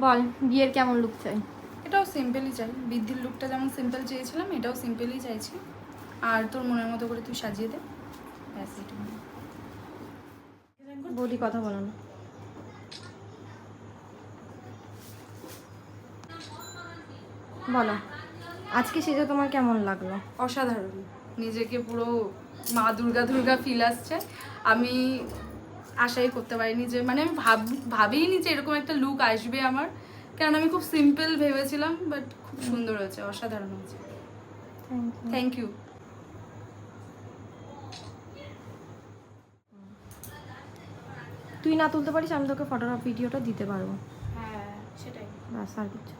বল বিয়ের কেমন লুক চাই? এটাও সিম্পলই চাই, বৃদ্ধির লুকটা যেমন সিম্পল চেয়েছিলাম এটাও সিম্পলই চাইছি। আর তোর মনের মতো করে তুই সাজিয়ে দে, ব্যাস এটুকু। বৌদি কথা বলো না। বলো আজকে সেজে তোমার কেমন লাগলো? অসাধারণ, নিজেকে পুরো মা দুর্গা দুর্গা ফিল আসছে। আমি আশাই করতে পারিনি যে, মানে আমি ভাবিনি যে এরকম একটা লুক আসবে আমার, কারণ আমি খুব সিম্পল ভেবেছিলাম, বাট খুব সুন্দর হয়েছে, অসাধারণ হয়েছে। Thank you. তুই না তুলতে পারিস, আমি তোকে ফটোগ্রাফ ভিডিওটা দিতে পারবো। হ্যাঁ সেটাই। ব্যাস আর কিছু।